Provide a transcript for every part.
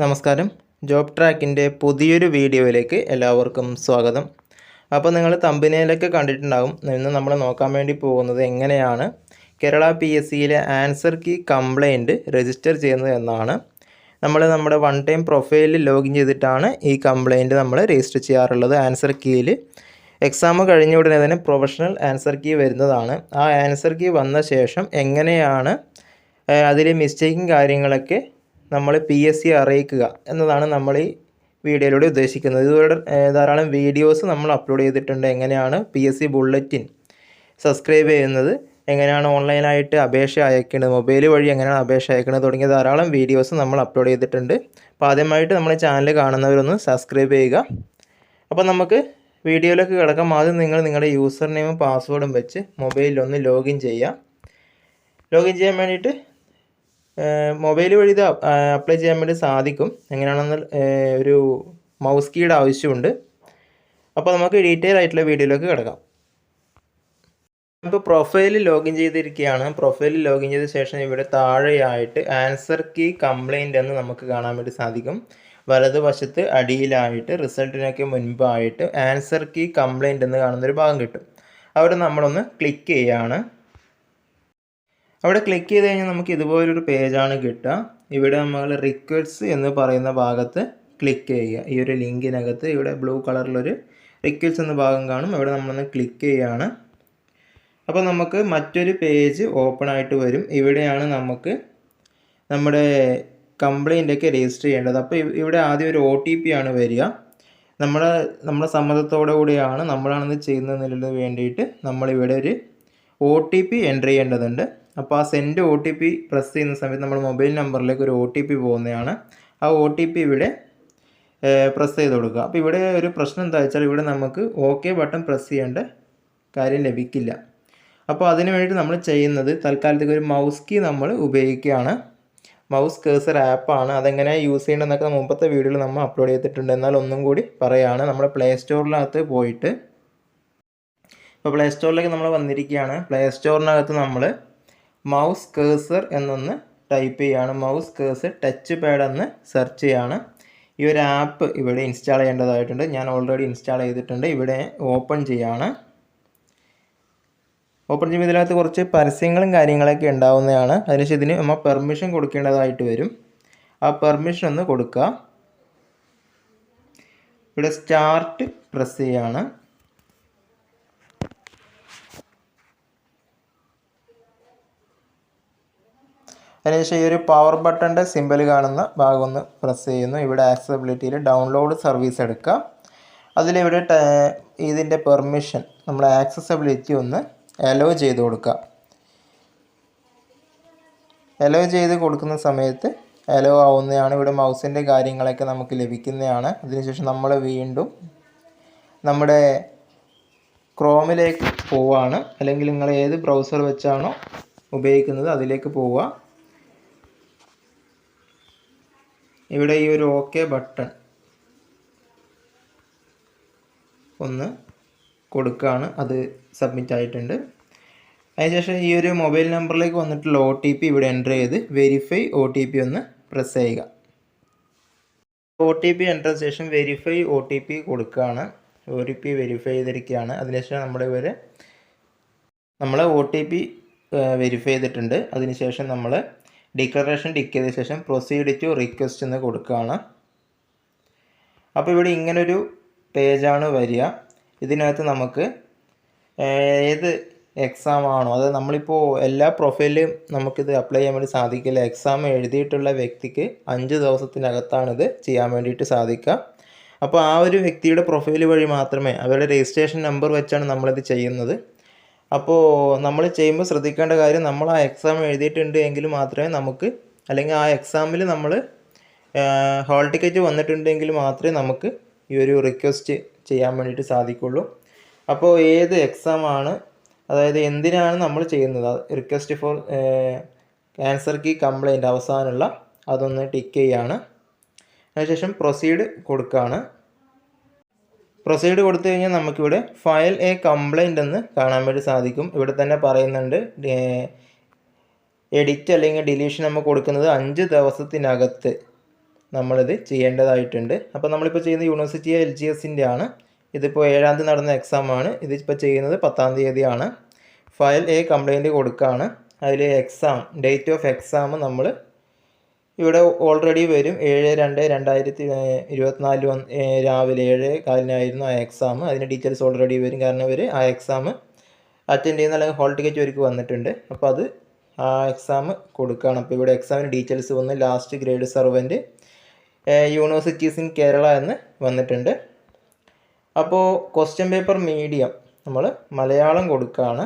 നമസ്കാരം. ജോബ് ട്രാക്കിൻ്റെ പുതിയൊരു വീഡിയോയിലേക്ക് എല്ലാവർക്കും സ്വാഗതം. അപ്പോൾ നിങ്ങൾ തമ്പനയിലൊക്കെ കണ്ടിട്ടുണ്ടാകും. ഇന്ന് നമ്മൾ നോക്കാൻ വേണ്ടി പോകുന്നത് എങ്ങനെയാണ് കേരള PSCയിലെ ആൻസർ കീ കംപ്ലയിൻറ്റ് രജിസ്റ്റർ ചെയ്യുന്നത് എന്നാണ്. നമ്മുടെ വൺ ടൈം പ്രൊഫൈലിൽ ലോഗിൻ ചെയ്തിട്ടാണ് ഈ കംപ്ലയിൻറ്റ് നമ്മൾ രജിസ്റ്റർ ചെയ്യാറുള്ളത്. ആൻസർ കീയിൽ എക്സാം കഴിഞ്ഞ ഉടനെ തന്നെ പ്രൊഫഷണൽ ആൻസർ കീ വരുന്നതാണ്. ആ ആൻസർ കീ വന്ന ശേഷം എങ്ങനെയാണ് അതിലെ മിസ്റ്റേക്കും കാര്യങ്ങളൊക്കെ നമ്മൾ PSC അറിയിക്കുക എന്നതാണ് നമ്മൾ ഈ വീഡിയോയിലൂടെ ഉദ്ദേശിക്കുന്നത്. ഇതുപോലെ ധാരാളം വീഡിയോസ് നമ്മൾ അപ്ലോഡ് ചെയ്തിട്ടുണ്ട്. എങ്ങനെയാണ് PSC ബുള്ളറ്റിൻ സബ്സ്ക്രൈബ് ചെയ്യുന്നത്, എങ്ങനെയാണ് ഓൺലൈനായിട്ട് അപേക്ഷ അയക്കുന്നത്, മൊബൈൽ വഴി എങ്ങനെയാണ് അപേക്ഷ അയക്കുന്നത് തുടങ്ങിയ ധാരാളം വീഡിയോസ് നമ്മൾ അപ്ലോഡ് ചെയ്തിട്ടുണ്ട്. അപ്പോൾ ആദ്യമായിട്ട് നമ്മുടെ ചാനൽ കാണുന്നവരൊന്ന് സബ്സ്ക്രൈബ് ചെയ്യുക. അപ്പോൾ നമുക്ക് വീഡിയോയിലേക്ക് കിടക്കാം. ആദ്യം നിങ്ങളുടെ യൂസർ നെയിമും പാസ്വേഡും വെച്ച് മൊബൈലിലൊന്ന് ലോഗിൻ ചെയ്യുക. ലോഗിൻ ചെയ്യാൻ വേണ്ടിയിട്ട് മൊബൈൽ വഴി ഇത് അപ്ലൈ ചെയ്യാൻ വേണ്ടി സാധിക്കും. എങ്ങനെയാണെന്ന് ഒരു മൗസ് കീയുടെ ആവശ്യമുണ്ട്. അപ്പോൾ നമുക്ക് ഡീറ്റെയിൽ ആയിട്ടുള്ള വീഡിയോയിലേക്ക് കിടക്കാം. ഇപ്പോൾ പ്രൊഫൈലിൽ ലോഗിൻ ചെയ്തിരിക്കുകയാണ്. പ്രൊഫൈലിൽ ലോഗിൻ ചെയ്ത ശേഷം ഇവിടെ താഴെയായിട്ട് ആൻസർ കീ കംപ്ലയിൻ്റ് എന്ന് നമുക്ക് കാണാൻ വേണ്ടി സാധിക്കും. വലതുവശത്ത് അടിയിലായിട്ട് റിസൾട്ടിനൊക്കെ മുൻപായിട്ട് ആൻസർ കീ കംപ്ലയിൻ്റ് എന്ന് കാണുന്നൊരു ഭാഗം കിട്ടും. അവിടെ നമ്മളൊന്ന് ക്ലിക്ക് ചെയ്യുകയാണ്. അവിടെ ക്ലിക്ക് ചെയ്ത് കഴിഞ്ഞാൽ നമുക്ക് ഇതുപോലൊരു പേജാണ് കിട്ടുക. ഇവിടെ നമ്മൾ റിക്വസ്റ്റ് എന്ന് പറയുന്ന ഭാഗത്ത് ക്ലിക്ക് ചെയ്യുക. ഈ ഒരു ലിങ്കിനകത്ത് ഇവിടെ ബ്ലൂ കളറിലൊരു റിക്വസ്റ്റ് എന്ന ഭാഗം കാണും. അവിടെ നമ്മളൊന്ന് ക്ലിക്ക് ചെയ്യുകയാണ്. അപ്പോൾ നമുക്ക് മറ്റൊരു പേജ് ഓപ്പൺ ആയിട്ട് വരും. ഇവിടെയാണ് നമുക്ക് നമ്മുടെ കംപ്ലയിൻ്റൊക്കെ രജിസ്റ്റർ ചെയ്യേണ്ടത്. അപ്പോൾ ഇവിടെ ആദ്യം ഒരു OTP ആണ് വരിക. നമ്മുടെ സമ്മതത്തോടു കൂടിയാണ് നമ്മളാണിത് ചെയ്യുന്നതിന് വേണ്ടിയിട്ട് നമ്മളിവിടെ ഒരു OTP എൻ്റർ ചെയ്യേണ്ടതുണ്ട്. അപ്പോൾ ആ സെൻഡ് OTP പ്രസ് ചെയ്യുന്ന സമയത്ത് നമ്മുടെ മൊബൈൽ നമ്പറിലേക്ക് ഒരു OTP പോകുന്നതാണ്. ആ OTP ഇവിടെ പ്രസ് ചെയ്ത് കൊടുക്കുക. അപ്പോൾ ഇവിടെ ഒരു പ്രശ്നം എന്താ വെച്ചാൽ ഇവിടെ നമുക്ക് OK ബട്ടൺ പ്രസ് ചെയ്യേണ്ട കാര്യം ലഭിക്കില്ല. അപ്പോൾ അതിന് വേണ്ടിയിട്ട് നമ്മൾ ചെയ്യുന്നത് തൽക്കാലത്തേക്ക് ഒരു മൗസ് കീ നമ്മൾ ഉപയോഗിക്കുകയാണ്. മൗസ് കേഴ്സർ ആപ്പാണ്. അതെങ്ങനെ യൂസ് ചെയ്യേണ്ടതെന്നൊക്കെ മുമ്പത്തെ വീഡിയോയിൽ നമ്മൾ അപ്ലോഡ് ചെയ്തിട്ടുണ്ട്. എന്നാൽ ഒന്നും കൂടി പറയുകയാണ്. നമ്മുടെ പ്ലേ സ്റ്റോറിനകത്ത് പോയിട്ട് ഇപ്പോൾ പ്ലേ സ്റ്റോറിലേക്ക് നമ്മൾ വന്നിരിക്കുകയാണ്. പ്ലേ സ്റ്റോറിനകത്ത് നമ്മൾ മൗസ് കേഴ്സർ എന്നൊന്ന് ടൈപ്പ് ചെയ്യുകയാണ്. മൗസ് കേഴ്സർ ടച്ച് പാഡ് എന്ന് സെർച്ച് ചെയ്യുകയാണ്. ഈ ഒരു ആപ്പ് ഇവിടെ ഇൻസ്റ്റാൾ ചെയ്യേണ്ടതായിട്ടുണ്ട്. ഞാൻ ഓൾറെഡി ഇൻസ്റ്റാൾ ചെയ്തിട്ടുണ്ട്. ഇവിടെ ഓപ്പൺ ചെയ്യുകയാണ്. ഓപ്പൺ ചെയ്യുമ്പോൾ ഇതിനകത്ത് കുറച്ച് പരസ്യങ്ങളും കാര്യങ്ങളൊക്കെ ഉണ്ടാവുന്നതാണ്. അതിനുശേഷം ഇതിന് നമ്മൾ പെർമിഷൻ കൊടുക്കേണ്ടതായിട്ട് വരും. ആ പെർമിഷൻ ഒന്ന് കൊടുക്കുക. ഇവിടെ സ്റ്റാർട്ട് പ്രസ് ചെയ്യുകയാണ്. അതിനുശേഷം ഈ ഒരു പവർ ബട്ടൻ്റെ സിമ്പൽ കാണുന്ന ഭാഗം ഒന്ന് പ്രസ് ചെയ്യുന്നു. ഇവിടെ ആക്സസിബിലിറ്റിയിൽ ഡൗൺലോഡ് സർവീസ് എടുക്കുക. അതിലിവിടെ ഇതിൻ്റെ പെർമിഷൻ നമ്മൾ ആക്സസിബിലിറ്റി ഒന്ന് അലോ ചെയ്ത് കൊടുക്കുക. അലോ ചെയ്ത് കൊടുക്കുന്ന സമയത്ത് അലോ ആവുന്നതാണ്. ഇവിടെ മൗസിൻ്റെ കാര്യങ്ങളൊക്കെ നമുക്ക് ലഭിക്കുന്നതാണ്. അതിനുശേഷം നമ്മൾ വീണ്ടും നമ്മുടെ ക്രോമിലേക്ക് പോവുകയാണ്. അല്ലെങ്കിൽ നിങ്ങൾ ഏത് ബ്രൗസർ വെച്ചാണോ ഉപയോഗിക്കുന്നത് അതിലേക്ക് പോവുക. ഇവിടെ ഈ ഒരു OK ബട്ടൺ ഒന്ന് കൊടുക്കുകയാണ്. അത് സബ്മിറ്റ് ആയിട്ടുണ്ട്. അതിനുശേഷം ഈ ഒരു മൊബൈൽ നമ്പറിലേക്ക് വന്നിട്ടുള്ള OTP ഇവിടെ എൻ്റർ ചെയ്ത് വെരിഫൈ OTP ഒന്ന് പ്രസ് ചെയ്യുക. OTP എൻ്റർ ചെയ്ത ശേഷം വെരിഫൈ OTP കൊടുക്കുകയാണ്. OTP വെരിഫൈ ചെയ്തിരിക്കുകയാണ്. അതിനുശേഷം നമ്മൾ OTP വെരിഫൈ ചെയ്തിട്ടുണ്ട്. അതിനുശേഷം നമ്മൾ ഡിക്ലറേഷൻ ടിക്ക് ചെയ്ത ശേഷം പ്രൊസീഡ് ടു റിക്വസ്റ്റ് എന്ന് കൊടുക്കുകയാണ്. അപ്പോൾ ഇവിടെ ഇങ്ങനൊരു പേജാണ് വരിക. ഇതിനകത്ത് നമുക്ക് ഏത് എക്സാം ആണോ, അത് നമ്മളിപ്പോൾ എല്ലാ പ്രൊഫൈലിലും നമുക്കിത് അപ്ലൈ ചെയ്യാൻ വേണ്ടി സാധിക്കില്ല. എക്സാം എഴുതിയിട്ടുള്ള വ്യക്തിക്ക് 5 ദിവസത്തിനകത്താണിത് ചെയ്യാൻ വേണ്ടിയിട്ട് സാധിക്കുക. അപ്പോൾ ആ ഒരു വ്യക്തിയുടെ പ്രൊഫൈൽ വഴി മാത്രമേ, അവരുടെ രജിസ്ട്രേഷൻ നമ്പർ വെച്ചാണ് നമ്മളിത് ചെയ്യുന്നത്. അപ്പോൾ നമ്മൾ ചെയ്യുമ്പോൾ ശ്രദ്ധിക്കേണ്ട കാര്യം, നമ്മൾ ആ എക്സാം എഴുതിയിട്ടുണ്ട് എങ്കിൽ മാത്രമേ നമുക്ക്, അല്ലെങ്കിൽ ആ എക്സാമിൽ നമ്മൾ ഹാൾ ടിക്കറ്റ് വന്നിട്ടുണ്ടെങ്കിൽ മാത്രമേ നമുക്ക് ഈ ഒരു റിക്വസ്റ്റ് ചെയ്യാൻ വേണ്ടിയിട്ട് സാധിക്കുള്ളൂ. അപ്പോൾ ഏത് എക്സാമാണ്, അതായത് എന്തിനാണ് നമ്മൾ ചെയ്യുന്നത്, request for answer key complaint അവസാനമുള്ള അതൊന്ന് ടിക്ക് ചെയ്യുകയാണ്. അതിനുശേഷം പ്രൊസീഡ് കൊടുക്കുകയാണ്. പ്രൊസീഡ് കൊടുത്തു കഴിഞ്ഞാൽ നമുക്കിവിടെ ഫയൽ എ കംപ്ലയിൻ്റ് എന്ന് കാണാൻ വേണ്ടി സാധിക്കും. ഇവിടെ തന്നെ പറയുന്നുണ്ട് എഡിറ്റ് അല്ലെങ്കിൽ ഡിലീഷൻ നമ്മൾ കൊടുക്കുന്നത് 5 ദിവസത്തിനകത്ത് നമ്മളിത് ചെയ്യേണ്ടതായിട്ടുണ്ട്. അപ്പോൾ നമ്മളിപ്പോൾ ചെയ്യുന്ന യൂണിവേഴ്സിറ്റി LGSൻ്റെ ആണ്. ഇതിപ്പോൾ 7-ാം തീയതി നടന്ന എക്സാമാണ്. ഇതിപ്പോൾ ചെയ്യുന്നത് 10-ാം തീയതിയാണ്. ഫയൽ എ കംപ്ലയിൻറ്റ് കൊടുക്കുകയാണ്. അതിൽ എക്സാം ഡേറ്റ് ഓഫ് എക്സാം നമ്മൾ ഇവിടെ ഓൾറെഡി വരും. 7/2/2024 രാവിലെ 7:15 ആ എക്സാം. അതിൻ്റെ ഡീറ്റെയിൽസ് ഓൾറെഡി വരും. കാരണം ഇവർ ആ എക്സാം അറ്റൻഡ് ചെയ്യുന്ന അല്ലെങ്കിൽ ഹോൾ ടിക്കറ്റ് അവർക്ക് വന്നിട്ടുണ്ട്. അപ്പോൾ അത് ആ എക്സാം കൊടുക്കുകയാണ്. അപ്പോൾ ഇവിടെ എക്സാമിന് ഡീറ്റെയിൽസ് വന്ന് last grade servant universities in Kerala എന്ന് വന്നിട്ടുണ്ട്. അപ്പോൾ ക്വസ്റ്റ്യൻ പേപ്പർ മീഡിയം നമ്മൾ മലയാളം കൊടുക്കുകയാണ്.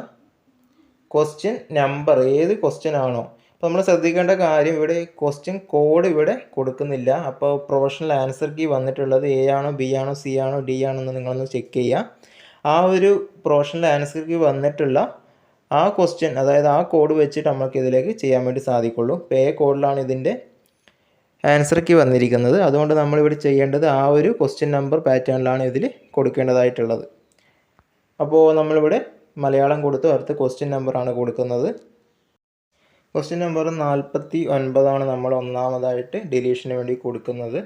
ക്വസ്റ്റ്യൻ നമ്പർ ഏത് ക്വസ്റ്റ്യൻ ആണോ. അപ്പോൾ നമ്മൾ ശ്രദ്ധിക്കേണ്ട കാര്യം ഇവിടെ ക്വസ്റ്റ്യൻ കോഡ് ഇവിടെ കൊടുക്കുന്നില്ല. അപ്പോൾ പ്രൊഫഷണൽ ആൻസർ കീ വന്നിട്ടുള്ളത് A ആണോ B ആണോ C ആണോ D ആണോ എന്ന് നിങ്ങളൊന്ന് ചെക്ക് ചെയ്യുക. ആ ഒരു പ്രൊഫഷണൽ ആൻസർ കീ വന്നിട്ടുള്ള ആ ക്വസ്റ്റ്യൻ, അതായത് ആ കോഡ് വെച്ചിട്ട് നമുക്ക് ഇതിലേക്ക് ചെയ്യാൻ വേണ്ടി സാധിക്കുള്ളൂ. ഇപ്പോൾ A കോഡിലാണ് ഇതിൻ്റെ ആൻസർ കീ വന്നിരിക്കുന്നത്. അതുകൊണ്ട് നമ്മളിവിടെ ചെയ്യേണ്ടത് ആ ഒരു ക്വസ്റ്റ്യൻ നമ്പർ പാറ്റേണിലാണ് ഇതിൽ കൊടുക്കേണ്ടതായിട്ടുള്ളത്. അപ്പോൾ നമ്മളിവിടെ മലയാളം കൊടുത്ത് അടുത്ത ക്വസ്റ്റ്യൻ നമ്പറാണ് കൊടുക്കുന്നത്. ക്വസ്റ്റ്യൻ നമ്പർ 49 നമ്മൾ ഒന്നാമതായിട്ട് ഡിലീഷന് വേണ്ടി കൊടുക്കുന്നത്.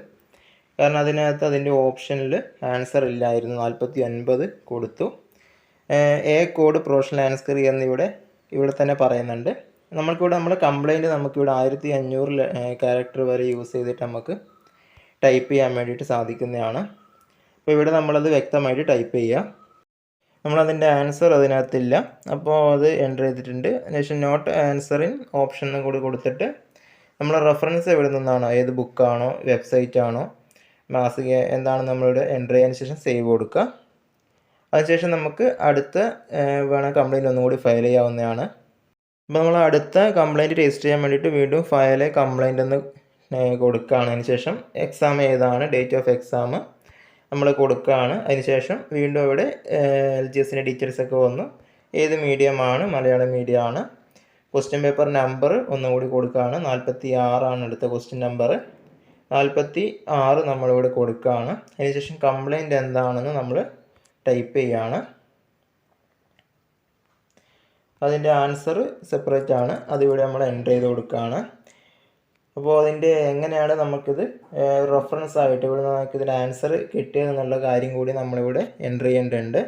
കാരണം അതിനകത്ത് അതിൻ്റെ ഓപ്ഷനിൽ ആൻസർ ഇല്ലായിരുന്നു. 49 കൊടുത്തു. A കോഡ് പ്രൊഫഷണൽ ആൻസർ എന്നിവിടെ തന്നെ പറയുന്നുണ്ട്. നമ്മൾക്കിവിടെ നമ്മുടെ കംപ്ലയിൻറ്റ് നമുക്കിവിടെ 1500 ക്യാരക്ടർ വരെ യൂസ് ചെയ്തിട്ട് നമുക്ക് ടൈപ്പ് ചെയ്യാൻ വേണ്ടിയിട്ട് സാധിക്കുന്നതാണ്. അപ്പോൾ ഇവിടെ നമ്മളത് വ്യക്തമായിട്ട് ടൈപ്പ് ചെയ്യുക. നമ്മളതിൻ്റെ ആൻസർ അതിനകത്തില്ല. അപ്പോൾ അത് എൻ്റർ ചെയ്തിട്ടുണ്ട്. അതിനുശേഷം നോട്ട് ആൻസർ ഇൻ ഓപ്ഷൻ കൂടി കൊടുത്തിട്ട് നമ്മൾ റെഫറൻസ് എവിടെ നിന്നാണോ, ഏത് ബുക്കാണോ വെബ്സൈറ്റ് ആണോ മാസിക എന്താണ് നമ്മളിവിടെ എൻ്റർ ചെയ്യാൻ ശേഷം സേവ് കൊടുക്കുക. അതിനുശേഷം നമുക്ക് അടുത്ത വേണം കംപ്ലയിൻറ്റ് ഒന്നുകൂടി ഫയൽ ചെയ്യാവുന്നതാണ്. അപ്പോൾ നമ്മൾ അടുത്ത കംപ്ലയിൻറ്റ് രജിസ്റ്റർ ചെയ്യാൻ വേണ്ടിയിട്ട് വീണ്ടും ഫയൽ കംപ്ലയിൻ്റ് എന്ന് കൊടുക്കുകയാണ്. അതിനുശേഷം എക്സാം ഏതാണ്, ഡേറ്റ് ഓഫ് എക്സാം നമ്മൾ കൊടുക്കുകയാണ്. അതിനുശേഷം വീണ്ടും ഇവിടെ LGSൻ്റെ ഡീറ്റെയിൽസൊക്കെ വന്നു. ഏത് മീഡിയമാണ്, മലയാളം മീഡിയമാണ്. ക്വസ്റ്റ്യൻ പേപ്പർ നമ്പർ ഒന്നുകൂടി കൊടുക്കുകയാണ്. 46 അടുത്ത ക്വസ്റ്റ്യൻ നമ്പർ. 46 നമ്മളിവിടെ കൊടുക്കുകയാണ്. അതിനുശേഷം കംപ്ലയിൻറ്റ് എന്താണെന്ന് നമ്മൾ ടൈപ്പ് ചെയ്യുകയാണ്. അതിൻ്റെ ആൻസർ സെപ്പറേറ്റ് ആണ്, അതിവിടെ നമ്മൾ എൻ്റർ ചെയ്ത് കൊടുക്കുകയാണ്. അപ്പോൾ അതിൻ്റെ എങ്ങനെയാണ് നമുക്കിത് റെഫറൻസ് ആയിട്ട് ഇവിടെ നമുക്കിതിൻ്റെ ആൻസർ കിട്ടിയതെന്നുള്ള കാര്യം കൂടി നമ്മളിവിടെ എൻ്റർ ചെയ്യേണ്ടതുണ്ട്.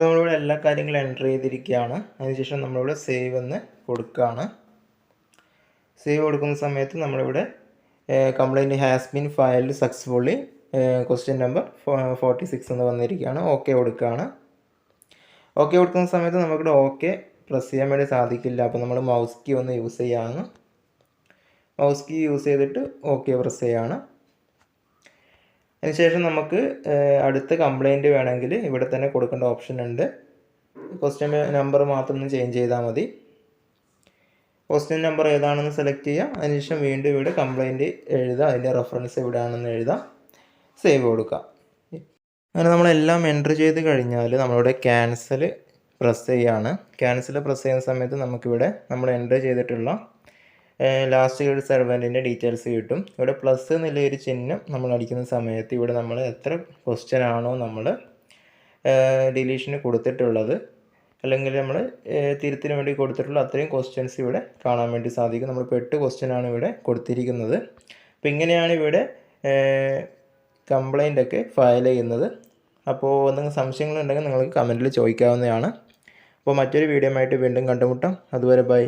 നമ്മളിവിടെ എല്ലാ കാര്യങ്ങളും എൻ്റർ ചെയ്തിരിക്കുകയാണ്. അതിനുശേഷം നമ്മളിവിടെ സേവ് എന്ന് കൊടുക്കുകയാണ്. സേവ് കൊടുക്കുന്ന സമയത്ത് നമ്മളിവിടെ complaint has been filed successfully question number 46 എന്ന് വന്നിരിക്കുകയാണ്. ഓക്കെ കൊടുക്കുകയാണ്. ഓക്കെ കൊടുക്കുന്ന സമയത്ത് നമുക്കിവിടെ ഓക്കെ പ്രസ് ചെയ്യാൻ വേണ്ടി സാധിക്കില്ല. അപ്പോൾ നമ്മൾ മൗസ് കീ ഒന്ന് യൂസ് ചെയ്യുകയാണ്. മൗസ് കീ യൂസ് ചെയ്തിട്ട് ഓക്കെ പ്രസ് ചെയ്യുകയാണ്. അതിനുശേഷം നമുക്ക് അടുത്ത കംപ്ലയിൻറ്റ് വേണമെങ്കിൽ ഇവിടെ തന്നെ കൊടുക്കേണ്ട ഓപ്ഷൻ ഉണ്ട്. ക്വസ്റ്റ്യൻ നമ്പർ മാത്രം ഒന്ന് ചേഞ്ച് ചെയ്താൽ മതി. ക്വസ്റ്റ്യൻ നമ്പർ ഏതാണെന്ന് സെലക്ട് ചെയ്യുക. അതിനുശേഷം വീണ്ടും ഇവിടെ കംപ്ലയിൻറ്റ് എഴുതുക. അതിൻ്റെ റെഫറൻസ് എവിടെയാണെന്ന് എഴുതുക. സേവ് കൊടുക്കുക. അങ്ങനെ നമ്മളെല്ലാം എൻ്റർ ചെയ്ത് കഴിഞ്ഞാൽ നമ്മളിവിടെ ക്യാൻസൽ പ്രസ് ചെയ്യുകയാണ്. ക്യാൻസൽ പ്രസ് ചെയ്യുന്ന സമയത്ത് നമുക്കിവിടെ നമ്മൾ എൻ്റർ ചെയ്തിട്ടുള്ള ലാസ്റ്റ് ഗ്രേഡ് സർവൻറ്റിൻ്റെ ഡീറ്റെയിൽസ് കിട്ടും. ഇവിടെ പ്ലസ് എന്നുള്ള ഒരു ചിഹ്നം നമ്മൾ അടിക്കുന്ന സമയത്ത് ഇവിടെ നമ്മൾ എത്ര ക്വസ്റ്റ്യൻ ആണോ നമ്മൾ ഡിലീഷന് കൊടുത്തിട്ടുള്ളത്, അല്ലെങ്കിൽ നമ്മൾ തിരുത്തിന് വേണ്ടി കൊടുത്തിട്ടുള്ള അത്രയും ക്വസ്റ്റ്യൻസ് ഇവിടെ കാണാൻ വേണ്ടി സാധിക്കും. നമ്മളിപ്പോൾ 8 ക്വസ്റ്റ്യൻ ആണ് ഇവിടെ കൊടുത്തിരിക്കുന്നത്. അപ്പോൾ ഇങ്ങനെയാണ് ഇവിടെ കംപ്ലയിൻ്റ് ഒക്കെ ഫയൽ ചെയ്യുന്നത്. അപ്പോൾ എന്തെങ്കിലും സംശയങ്ങളുണ്ടെങ്കിൽ നിങ്ങൾക്ക് കമൻറ്റിൽ ചോദിക്കാവുന്നതാണ്. അപ്പോൾ മറ്റൊരു വീഡിയോ ആയിട്ട് വീണ്ടും കണ്ടുമുട്ടാം. അതുവരെ ബൈ.